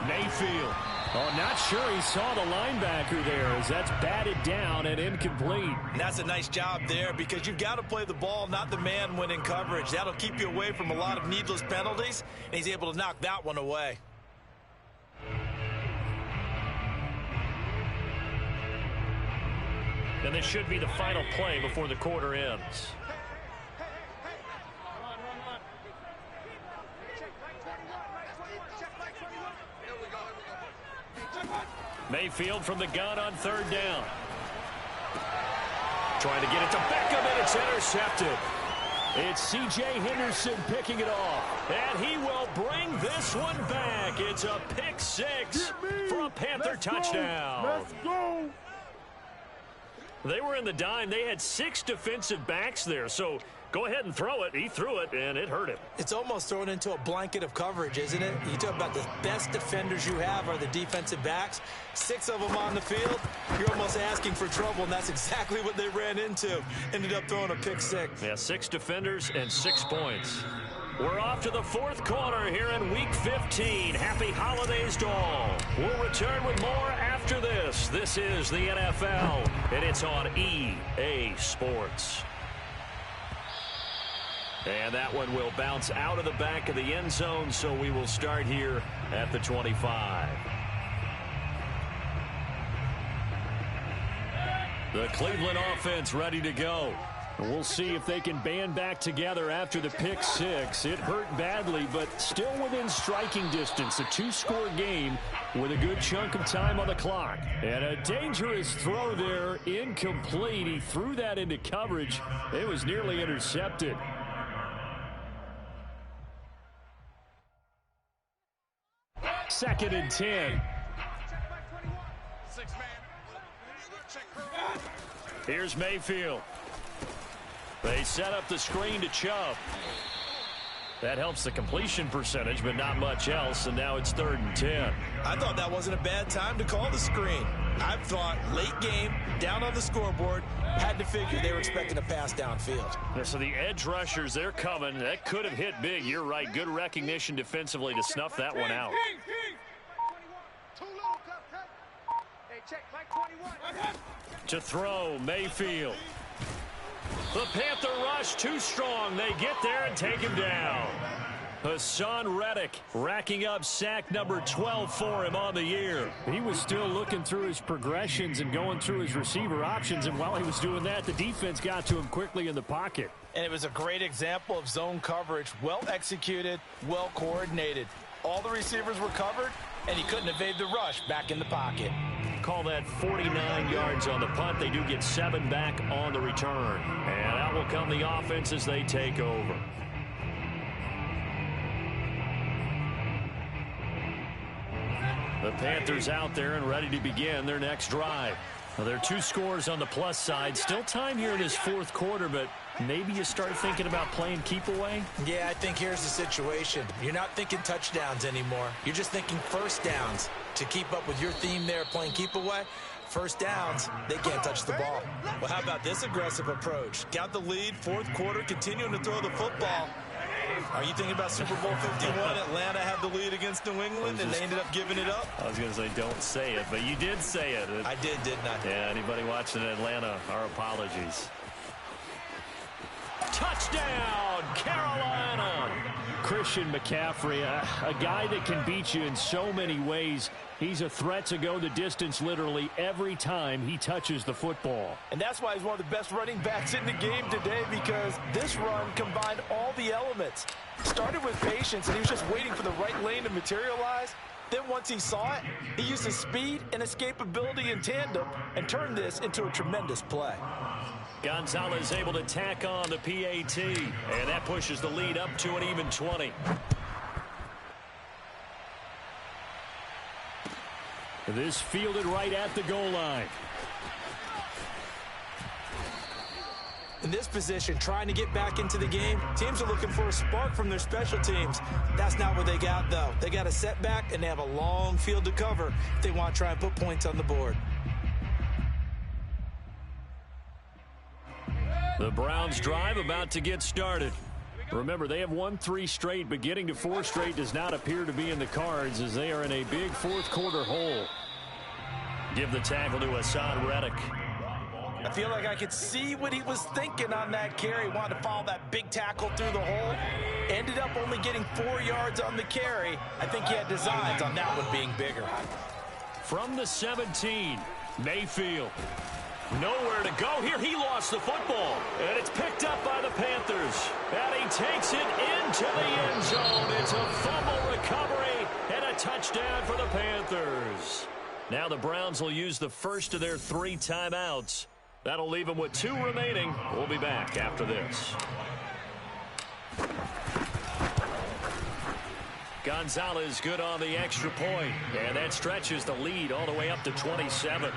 Mayfield. Oh, not sure he saw the linebacker there as that's batted down and incomplete. And that's a nice job there because you've got to play the ball, not the man when in coverage. That'll keep you away from a lot of needless penalties, and he's able to knock that one away. And this should be the final play before the quarter ends. Mayfield from the gun on third down. Trying to get it to Beckham, and it's intercepted. It's C.J. Henderson picking it off, and he will bring this one back. It's a pick six for a Panther touchdown. Let's go. They were in the dime. They had 6 defensive backs there, so go ahead and throw it. He threw it, and it hurt him. It's almost thrown into a blanket of coverage, isn't it? You talk about the best defenders you have are the defensive backs. 6 of them on the field. You're almost asking for trouble, and that's exactly what they ran into. Ended up throwing a pick six. Yeah, 6 defenders and 6 points. We're off to the fourth quarter here in Week 15. Happy holidays to all. We'll return with more after this. This is the NFL, and it's on EA Sports. And that one will bounce out of the back of the end zone, so we will start here at the 25. The Cleveland offense ready to go. We'll see if they can band back together after the pick six. It hurt badly, but still within striking distance. A 2-score game with a good chunk of time on the clock. And a dangerous throw there, incomplete. He threw that into coverage. It was nearly intercepted. Second and 10. Here's Mayfield. They set up the screen to Chubb. That helps the completion percentage, but not much else, and now it's 3rd and 10. I thought that wasn't a bad time to call the screen. I thought late game, down on the scoreboard, had to figure they were expecting a pass downfield. Yeah, so the edge rushers, they're coming. That could have hit big. You're right. Good recognition defensively to snuff that one out. To throw, Mayfield. The Panther rush too strong. They get there and take him down. Hassan Reddick racking up sack number 12 for him on the year. He was still looking through his progressions and going through his receiver options, and while he was doing that, the defense got to him quickly in the pocket. And it was a great example of zone coverage. Well executed, well coordinated. All the receivers were covered, and he couldn't evade the rush back in the pocket. Call that 49 yards on the punt. They do get 7 back on the return. And out will come the offense as they take over. The Panthers out there and ready to begin their next drive. Well, there are 2 scores on the plus side. Still time here in this fourth quarter, but maybe you start thinking about playing keep away? Yeah, I think here's the situation. You're not thinking touchdowns anymore. You're just thinking first downs. To keep up with your theme there, playing keep away, first downs, they can't touch the ball. Well, how about this aggressive approach? Got the lead, fourth quarter, continuing to throw the football. Are you thinking about Super Bowl 51? Atlanta had the lead against New England, and they ended up giving it up? I was going to say, don't say it, but you did say it. I did, didn't I? Yeah, anybody watching Atlanta, our apologies. Touchdown, Carolina. Christian McCaffrey, a guy that can beat you in so many ways. He's a threat to go the distance literally every time he touches the football. And that's why he's one of the best running backs in the game today, because this run combined all the elements. Started with patience, and he was just waiting for the right lane to materialize. Then once he saw it, he used his speed and escapability in tandem and turned this into a tremendous play. Gonzalez able to tack on the PAT, and that pushes the lead up to an even 20. This fielded right at the goal line. In this position, trying to get back into the game, teams are looking for a spark from their special teams. That's not what they got, though. They got a setback, and they have a long field to cover if they want to try and put points on the board. The Browns drive about to get started. Remember, they have won 3 straight, but getting to 4 straight does not appear to be in the cards as they are in a big fourth quarter hole. Give the tackle to Hassan Reddick. I feel like I could see what he was thinking on that carry. Wanted to follow that big tackle through the hole. Ended up only getting 4 yards on the carry. I think he had designs on that one being bigger. From the 17, Mayfield. Nowhere to go here. He lost the football. And it's picked up by the Panthers. And he takes it into the end zone. It's a fumble recovery and a touchdown for the Panthers. Now the Browns will use the first of their 3 timeouts. That'll leave them with 2 remaining. We'll be back after this. Gonzalez good on the extra point. And that stretches the lead all the way up to 27.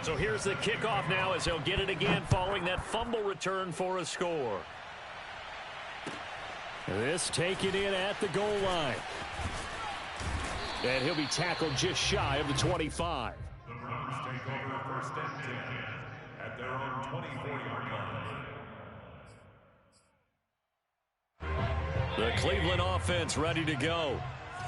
So here's the kickoff now as he'll get it again following that fumble return for a score. This taken in at the goal line. And he'll be tackled just shy of the 25. The Browns take over first and 10 at their own 24-yard line. The Cleveland offense ready to go.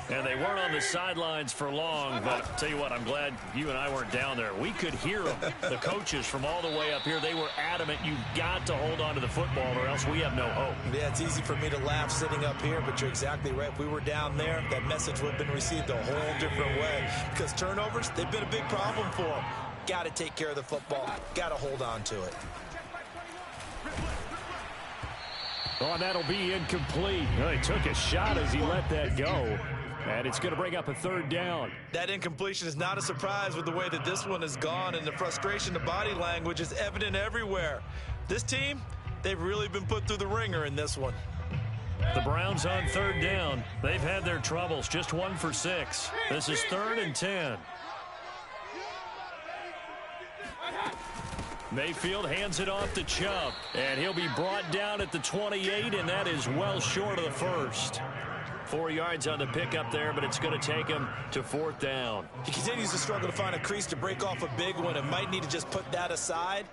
And they weren't on the sidelines for long, but I'll tell you what, I'm glad you and I weren't down there. We could hear them. The coaches from all the way up here, they were adamant, you've got to hold on to the football or else we have no hope. Yeah, it's easy for me to laugh sitting up here, but you're exactly right. If we were down there, that message would have been received a whole different way. Because turnovers, they've been a big problem for them. Got to take care of the football. Got to hold on to it. Oh, and that'll be incomplete. Well, he took a shot as he let that go. And it's going to bring up a 3rd down. That incompletion is not a surprise with the way that this one has gone, and the frustration, the body language is evident everywhere. This team, they've really been put through the ringer in this one. The Browns on 3rd down. They've had their troubles, just 1 for 6. This is 3rd and 10. Mayfield hands it off to Chubb, and he'll be brought down at the 28, and that is well short of the first. 4 yards on the pickup there, but it's going to take him to 4th down. He continues to struggle to find a crease to break off a big one and might need to just put that aside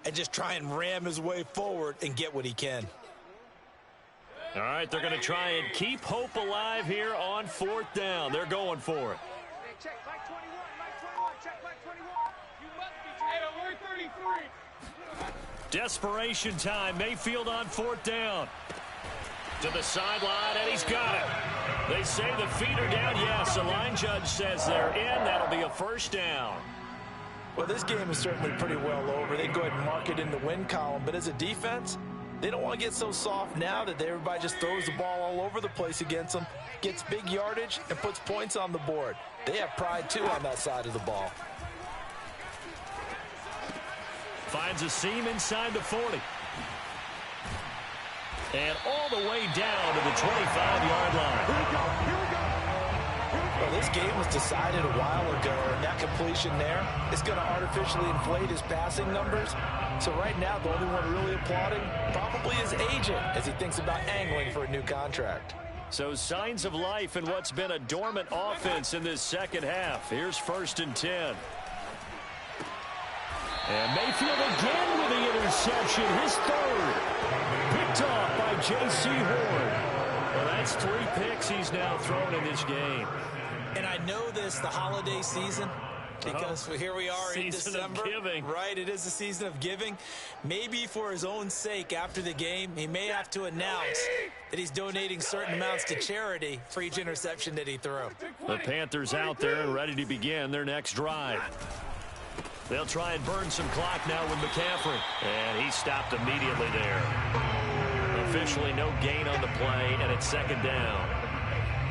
and just try and ram his way forward and get what he can. All right, they're going to try and keep hope alive here on 4th down. They're going for it. Hey, check Mike 21, Mike 21, check Mike 21. You must be 33. Desperation time. Mayfield on 4th down. To the sideline, and he's got it. They say the feet are down. Yes, the line judge says they're in. That'll be a 1st down. Well, this game is certainly pretty well over. They go ahead and mark it in the win column. But as a defense, they don't want to get so soft now that everybody just throws the ball all over the place against them, gets big yardage, and puts points on the board. They have pride, too, on that side of the ball. Finds a seam inside the 40. And all the way down to the 25-yard line. Well, this game was decided a while ago, and that completion there is going to artificially inflate his passing numbers. So right now, the only one really applauding probably his agent as he thinks about angling for a new contract. So signs of life in what's been a dormant offense in this second half. Here's 1st and 10. And Mayfield again with the interception, his 3rd. Picked off by J.C. Horn. Well, that's 3 picks he's now thrown in this game. And I know this, the holiday season, because here we are in Season December. of giving. Right, it is the season of giving. Maybe for his own sake after the game, he may have to announce that he's donating certain amounts to charity for each interception that he threw. The Panthers out there and ready to begin their next drive. They'll try and burn some clock now with McCaffrey. And he stopped immediately there. Officially no gain on the play, and it's second down.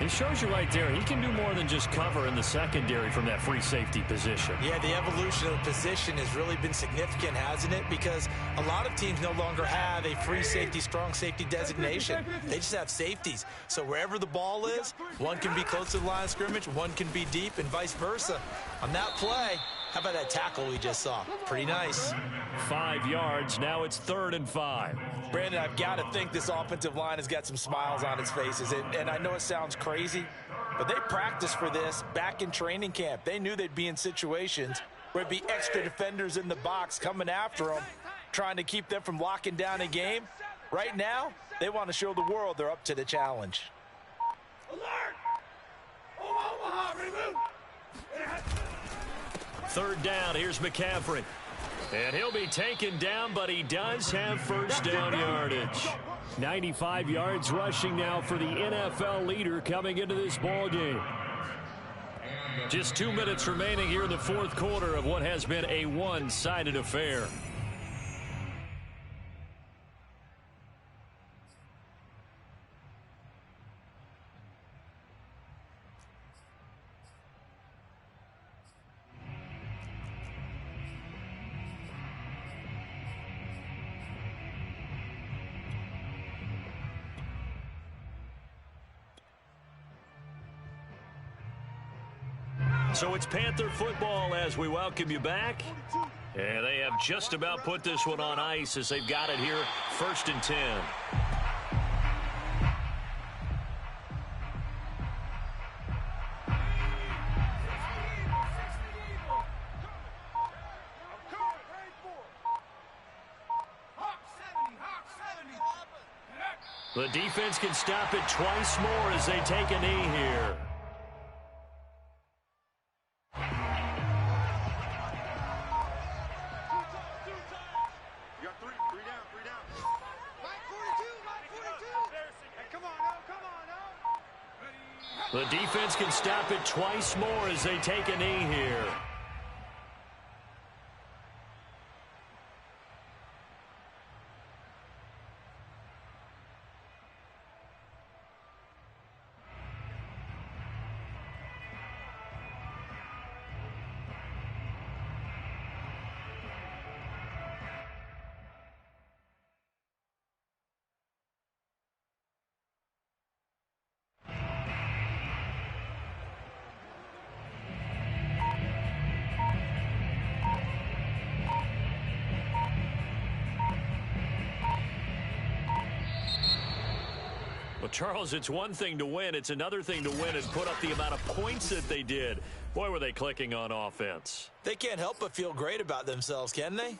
It shows you right there, he can do more than just cover in the secondary from that free safety position. Yeah, the evolution of the position has really been significant, hasn't it? Because a lot of teams no longer have a free safety, strong safety designation. They just have safeties. So wherever the ball is, one can be close to the line of scrimmage, one can be deep, and vice versa. On that play, how about that tackle we just saw? Pretty nice. 5 yards. Now it's 3rd and 5. Brandon, I've got to think this offensive line has got some smiles on its faces. And I know it sounds crazy, but they practiced for this back in training camp. They knew they'd be in situations where there'd be extra defenders in the box coming after them, trying to keep them from locking down a game. Right now, they want to show the world they're up to the challenge. Alert! Omaha, remove! 3rd down. Here's McCaffrey. And he'll be taken down, but he does have first down yardage. 95 yards rushing now for the NFL leader coming into this ball game. Just 2 minutes remaining here in the 4th quarter of what has been a one-sided affair. So it's Panther football as we welcome you back. And they have just about put this one on ice as they've got it here, 1st and 10. The defense can stop it twice more as they take a knee here. The defense can stop it twice more as they take a knee here. Well, Charles, it's one thing to win. It's another thing to win and put up the amount of points that they did. Boy, were they clicking on offense. They can't help but feel great about themselves, can they?